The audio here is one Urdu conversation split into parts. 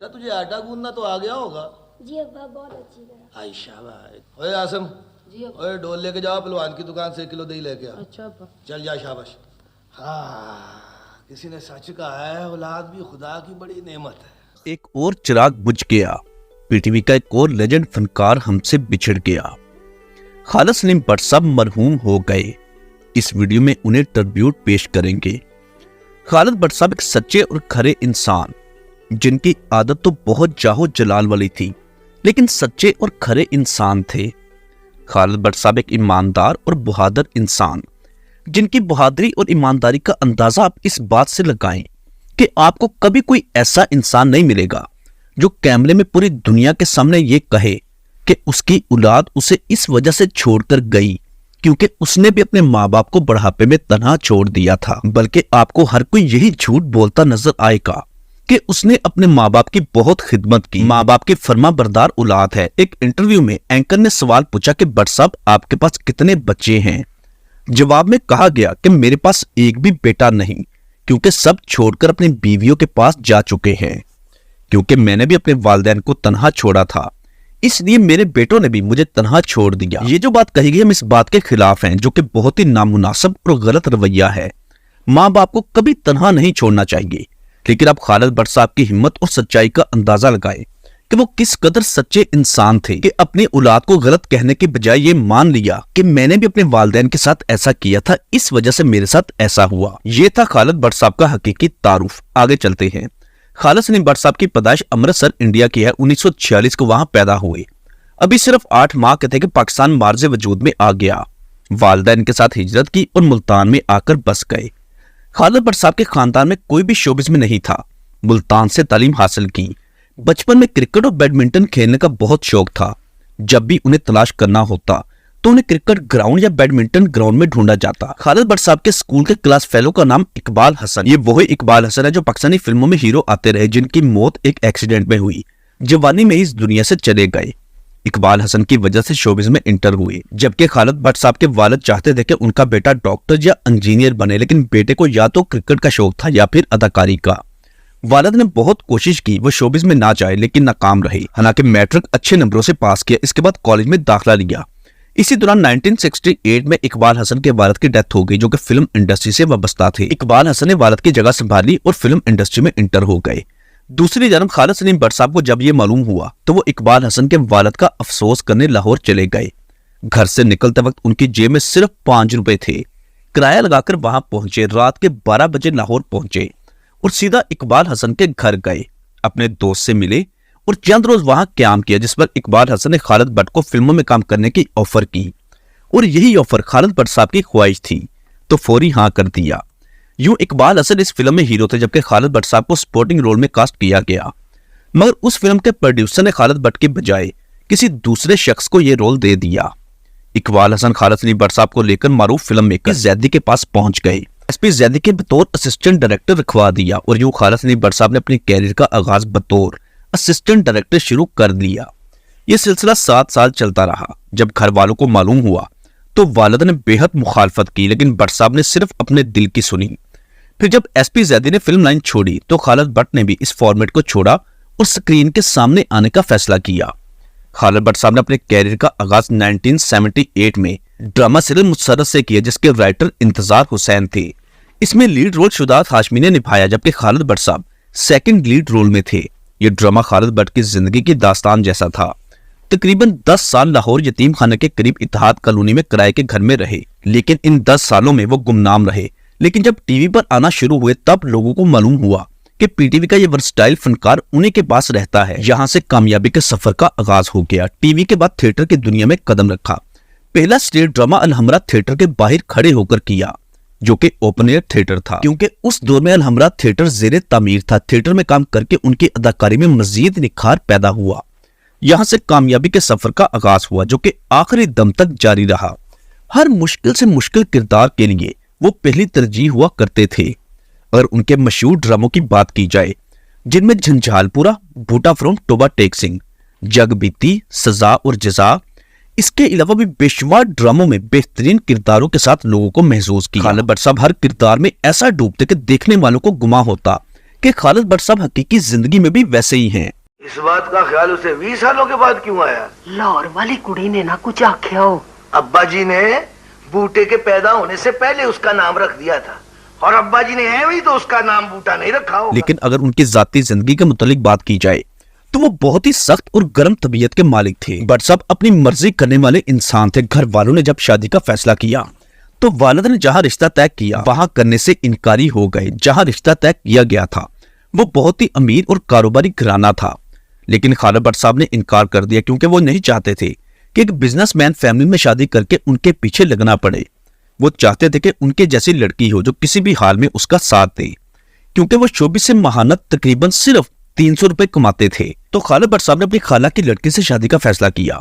تجھے آٹا گوندنا تو آ گیا ہوگا؟ جی ابا بہت اچھی طرح. آئی شاباش. اوے آسم، جی ابا. اوے ڈول لے کے جاؤ پہلوان کی دکان سے 1 کلو دہی لے کے آ. اچھا ابا. چل جا شاباش. ہاں کسی نے سچ کہا ہے اولاد بھی خدا کی بڑی نعمت ہے. ایک اور چراغ بجھ گیا. پی ٹی وی کا ایک اور لیجنڈ فنکار ہم سے بچھڑ گیا. خالد سلیم بٹ صاحب مرحوم ہو گئے. اس ویڈیو میں انہیں ٹربیوٹ پیش کریں گے. خالد بٹ صاحب ایک سچے اور کھرے انسان جن کی عادت تو بہت جاہو جلال والی تھی لیکن سچے اور کھرے انسان تھے. خالد بٹ صاحب ایک ایماندار اور بہادر انسان جن کی بہادری اور ایمانداری کا اندازہ آپ اس بات سے لگائیں کہ آپ کو کبھی کوئی ایسا انسان نہیں ملے گا جو کیمرے میں پوری دنیا کے سامنے یہ کہے کہ اس کی اولاد اسے اس وجہ سے چھوڑ کر گئی کیونکہ اس نے بھی اپنے ماں باپ کو بڑھاپے میں تنہا چھوڑ دیا تھا. بلکہ آپ کو ہر کوئی یہی جھوٹ بولتا نظر آئے گا کہ اس نے اپنے ماں باپ کی بہت خدمت کی. ماں باپ کی فرما بردار اولاد ہے. ایک انٹرویو میں اینکر نے سوال پوچھا کہ بٹ صاحب آپ کے پاس کتنے بچے ہیں؟ جواب میں کہا گیا کہ میرے پاس ایک بھی بیٹا نہیں کیونکہ سب چھوڑ کر اپنی بیویوں کے پاس جا چکے ہیں. کیونکہ میں نے بھی اپنے والدین کو تنہا چھوڑا تھا اس لیے میرے بیٹوں نے بھی مجھے تنہا چھوڑ دیا. یہ جو بات کہی گئی ہم اس بات کے خلاف ہیں جو کہ بہت ہی نامناسب اور غلط رویہ ہے. ماں باپ کو کبھی تنہا نہیں چھوڑنا چاہیے. لیکن آپ خالد بٹ صاحب کی ہمت اور سچائی کا اندازہ لگائیں کہ وہ کس قدر سچے انسان تھے کہ اپنی اولاد کو غلط کہنے کے بجائے یہ مان لیا کہ میں نے بھی اپنے والدین کے ساتھ ایسا کیا تھا اس وجہ سے میرے ساتھ ایسا ہوا. یہ تھا خالد بٹ صاحب کا حقیقی تعارف. آگے چلتے ہیں. خالد سلیم بٹ صاحب کی پیدائش امرتسر انڈیا کی ہے. 1946 کو وہاں پیدا ہوئے. ابھی صرف 8 ماہ کے تھے کہ پاکستان مارز وجود میں آ گیا. والدین کے ساتھ ہجرت کی اور ملتان میں آ کر بس گئے. خالد بٹ صاحب کے خاندان میں کوئی بھی شوبز میں نہیں تھا. ملتان سے تعلیم حاصل کی. بچپن میں کرکٹ اور بیڈمنٹن کھیلنے کا بہت شوق تھا. جب بھی انہیں تلاش کرنا ہوتا تو انہیں کرکٹ گراؤنڈ یا بیڈمنٹن گراؤنڈ میں ڈھونڈا جاتا. خالد بٹ صاحب کے اسکول کے کلاس فیلو کا نام اقبال حسن. یہ وہی اقبال حسن ہے جو پاکستانی فلموں میں ہیرو آتے رہے جن کی موت ایک ایکسیڈنٹ میں ہوئی. جوانی میں اس دنیا سے چلے گئے. اقبال حسن کی وجہ سے شوبز میں انٹر ہوئے. جبکہ خالد بٹ صاحب کے والد چاہتے تھے کہ ان کا بیٹا ڈاکٹر یا انجینئر بنے لیکن بیٹے کو یا تو کرکٹ کا شوق تھا یا پھر اداکاری کا. والد نے بہت کوشش کی وہ شوبز میں نہ جائے لیکن ناکام رہے. حالانکہ میٹرک اچھے نمبروں سے پاس کیا. اس کے بعد کالج میں داخلہ لیا. اسی دوران 1968 میں اقبال حسن کے والد کی ڈیتھ ہو گئی جو کہ فلم انڈسٹری سے وابستہ تھے. اقبال حسن نے والد کی جگہ سنبھالی اور فلم انڈسٹری میں انٹر ہو گئے. دوسری جانب خالد سلیم بٹ صاحب کو جب یہ معلوم ہوا تو وہ اقبال حسن کے والد کا افسوس کرنے لاہور چلے گئے. گھر سے نکلتے وقت ان کی جیب میں صرف 5 روپے تھے. کرایہ لگا کر وہاں پہنچے. رات کے 12 بجے لاہور پہنچے اور سیدھا اقبال حسن کے گھر گئے. اپنے دوست سے ملے اور چند روز وہاں قیام کیا جس پر اقبال حسن نے خالد بٹ کو فلموں میں کام کرنے کی آفر کی اور یہی آفر خالد بٹ صاحب کی خواہش تھی تو فوری ہاں کر دیا. یوں اقبال حسن اس فلم میں ہیرو تھے جبکہ خالد بٹ صاحب کو سپورٹنگ رول میں کاسٹ کیا گیا. مگر اس فلم کے پروڈیوسر نے خالد بٹ کی بجائے کسی دوسرے شخص کو یہ رول دے دیا. اقبال حسن خالد سلیم بٹ صاحب کو لے کر معروف فلم میکر زیدی کے پاس پہنچ گئے. ایس پی زیدی کے بطور اسسٹنٹ ڈائریکٹر رکھوا دیا اور یوں خالد سلیم بٹ صاحب نے اپنی کیریئر کا آغاز بطور اسسٹنٹ ڈائریکٹر شروع کر لیا. یہ سلسلہ 7 سال چلتا رہا. جب گھر والوں کو معلوم ہوا تو والد نے بے حد مخالفت کی لیکن بٹ صاحب نے صرف اپنے دل کی سنی. پھر جب ایس پی زیدی نے فلم لائن چھوڑی تو خالد بٹ نے بھی اس فارمیٹ کو چھوڑا اور سکرین کے سامنے آنے کا فیصلہ کیا. خالد بٹ صاحب نے اپنے کیریئر کا آغاز 1978 میں ڈرامہ سیریل مسرت سے کیا جس کے رائٹر انتظار حسین تھے. اس میں لیڈ رول شداد ہاشمی نے نبھایا جبکہ خالد بٹ صاحب سیکنڈ لیڈ رول میں تھے. یہ ڈرامہ خالد بٹ کی زندگی کی داستان جیسا تھا. تقریباً 10 سال لاہور یتیم خانہ کے قریب اتحاد کالونی میں کرائے کے گھر میں رہے لیکن ان 10 سالوں میں وہ گمنام رہے. لیکن جب ٹی وی پر آنا شروع ہوئے تب لوگوں کو معلوم ہوا کہ پی ٹی وی کا یہ ورسٹائل فنکار انہی کے پاس رہتا ہے. یہاں سے کامیابی کے سفر کا آغاز ہو گیا. ٹی وی کے بعد تھیٹر کی دنیا میں قدم رکھا. پہلا اسٹیج ڈرامہ الحمرا تھیٹر کے باہر کھڑے ہو کر کیا جو کہ اوپن ایئر تھیٹر تھا کیونکہ اس دور میں الحمرا تھیٹر زیر تعمیر تھا. تھیٹر میں کام کر کے ان کی اداکاری میں مزید نکھار پیدا ہوا. یہاں سے کامیابی کے سفر کا آغاز ہوا جو کہ آخری دم تک جاری رہا. ہر مشکل سے مشکل کردار کے لیے وہ پہلی ترجیح ہوا کرتے تھے. اگر ان کے مشہور ڈراموں کی بات کی جائے جن میں جھنجھال پورا، بھوٹا فروم ٹوبا ٹیک سنگھ، جگ بیتی، سزا اور جزا، اس کے علاوہ بھی بے شمار ڈراموں میں بہترین کرداروں کے ساتھ لوگوں کو محظوظ کیا. خالد بٹ صاحب ہر کردار میں ایسا ڈوبتے کہ دیکھنے والوں کو گما ہوتا کہ خالد بٹ صاحب حقیقی زندگی میں بھی ویسے ہی ہیں۔ اس بات کا خیال اسے 20 سالوں کے بعد کیوں آیا؟ لاہور والی کڑی نے نہ کچھ آکھیا ہو۔ ابا جی نے بوٹے کے پیدا ہونے سے پہلے اس کا نام رکھ دیا تھا، اور ابا جی نے ایویں تو اس کا نام بوٹا نہیں رکھا ہوگا۔ لیکن اگر ان کی ذاتی زندگی کے متعلق بات کی جائے تو وہ بہت ہی سخت اور گرم طبیعت کے مالک تھے۔ بٹ صاحب اپنی مرضی کرنے والے انسان تھے۔ گھر والوں نے جب شادی کا فیصلہ کیا تو والد نے جہاں رشتہ طے کیا وہاں کرنے سے انکاری ہو گئے۔ جہاں رشتہ طے کیا گیا تھا وہ بہت ہی امیر اور کاروباری گھرانہ تھا، لیکن خالد بٹ صاحب نے انکار کر دیا کیونکہ وہ نہیں چاہتے تھے کہ ایک بزنس مین فیملی میں شادی کر کے ان کے پیچھے لگنا پڑے۔ وہ چاہتے تھے کہ ان کے جیسی لڑکی ہو جو کسی بھی حال میں اس کا ساتھ دے، کیونکہ وہ شعبے سے ماہانہ تقریباً صرف 300 روپے کماتے تھے۔ تو خالد بٹ صاحب نے اپنی خالہ کی لڑکی سے شادی کا فیصلہ کیا۔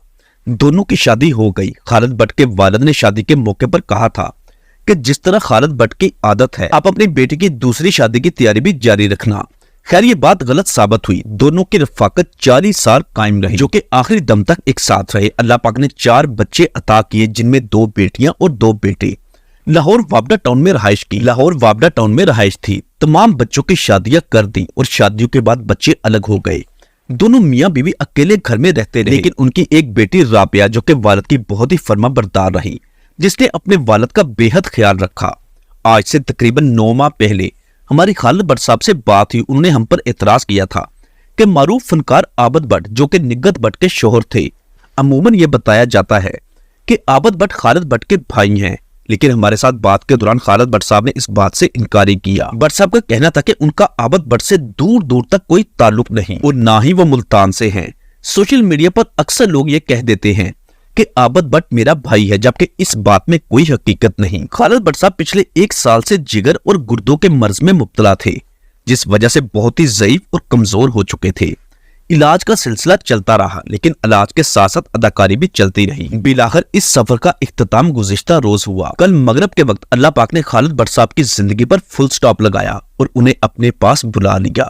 دونوں کی شادی ہو گئی۔ خالد بٹ کے والد نے شادی کے موقع پر کہا تھا کہ جس طرح خالد بٹ کی عادت ہے آپ اپنی بیٹی کی دوسری شادی کی تیاری بھی جاری رکھنا۔ خیر یہ بات غلط ثابت ہوئی۔ دونوں کی رفاقت 40 سال قائم رہی، جو کہ آخری دم تک ایک ساتھ رہے۔ اللہ پاک نے 4 بچے عطا کیے، جن میں 2 بیٹیاں اور 2 بیٹے۔ لاہور وابڈا ٹاؤن میں رہائش تھی۔ تمام بچوں کی شادیاں کر دیں اور شادیوں کے بعد بچے الگ ہو گئے۔ دونوں میاں بیوی اکیلے گھر میں رہتے رہے، لیکن ان کی ایک بیٹی رابعہ جو کہ والد کی بہت ہی فرما بردار رہی، جس نے اپنے والد کا بے حد خیال رکھا۔ آج سے تقریباً 9 ماہ پہلے ہماری خالد بٹ صاحب سے بات ہوئی۔ انہوں نے ہم پر اعتراض کیا تھا کہ معروف فنکار عابد بٹ جو کہ نگہت بٹ کے شوہر تھے، عموماً یہ بتایا جاتا ہے کہ عابد بٹ خالد بٹ کے بھائی ہیں، لیکن ہمارے ساتھ بات کے دوران خالد بٹ صاحب نے اس بات سے انکاری کیا۔ بٹ صاحب کا کہنا تھا کہ ان کا عابد بٹ سے دور دور تک کوئی تعلق نہیں اور نہ ہی وہ ملتان سے ہیں۔ سوشل میڈیا پر اکثر لوگ یہ کہہ دیتے ہیں کہ عابد بٹ میرا بھائی ہے، جبکہ اس بات میں کوئی حقیقت نہیں۔ خالد بٹ صاحب پچھلے 1 سال سے جگر اور گردوں کے مرض میں مبتلا تھے، جس وجہ سے بہت ہی ضعیف اور کمزور ہو چکے تھے۔ علاج کا سلسلہ چلتا رہا، لیکن علاج کے ساتھ ساتھ اداکاری بھی چلتی رہی۔ بالآخر اس سفر کا اختتام گزشتہ روز ہوا۔ کل مغرب کے وقت اللہ پاک نے خالد بٹ صاحب کی زندگی پر فل سٹاپ لگایا اور انہیں اپنے پاس بلا لیا۔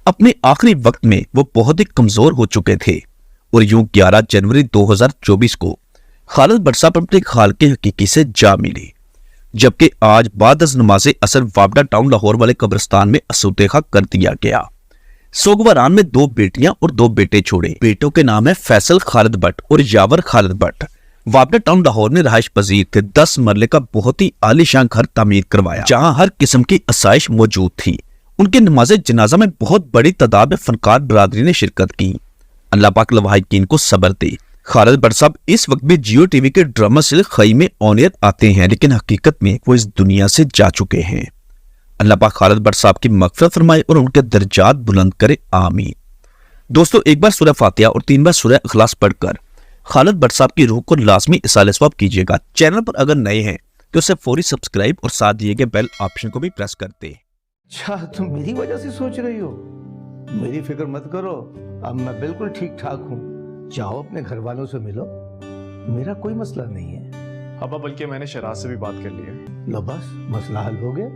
اپنے آخری وقت میں وہ بہت ہی کمزور ہو چکے تھے اور یوں 11 جنوری 2024 کو خالد بٹ صاحب اپنے خالق حقیقی سے جا ملے، جبکہ آج بعد از نماز عصر وابڈا ٹاؤن لاہور والے قبرستان میں اسودیخہ کر دیا گیا۔ سوگواران میں 2 بیٹیاں اور 2 بیٹے چھوڑے۔ بیٹوں کے نام ہے فیصل خالد بٹ اور یاور خالد بٹ۔ وابڈا ٹاؤن لاہور میں رہائش پذیر تھے۔ 10 مرلے کا بہت ہی عالی شان گھر تعمیر کروایا، جہاں ہر قسم کی آسائش موجود تھی۔ ان کے نماز جنازہ میں بہت بڑی تعداد میں فنکار برادری نے شرکت کی۔ اللہ پاک لواحقین کو صبر دے۔ خالد بٹ صاحب اس وقت بھی جیو ٹی وی کے ڈرامہ سیریل خائی میں آن ایئر آتے ہیں، لیکن حقیقت میں وہ اس دنیا سے جا چکے ہیں۔ اللہ پاک خالد بٹ صاحب کی مغفرت فرمائے اور ان کے درجات بلند کرے، آمین۔ دوستو ایک بار سورہ فاتحہ اور 3 بار سورہ اخلاص پڑھ کر خالد بٹ صاحب کی روح کو لازمی اصالہ ثواب کیجیے گا۔ چینل پر اگر نئے ہیں تو اسے فوری سبسکرائب اور ساتھ دیے گئے بیل آپشن کو بھی پریس کرتے۔ اچھا تم میری وجہ سے سوچ رہی ہو؟ میری فکر مت کرو، اب میں بالکل ٹھیک ٹھاک ہوں۔ جاؤ اپنے گھر والوں سے ملو، میرا کوئی مسئلہ نہیں ہے۔ ابا بلکہ میں نے شراز سے بھی بات کر لی ہے۔ لو بس مسئلہ حل ہو گیا۔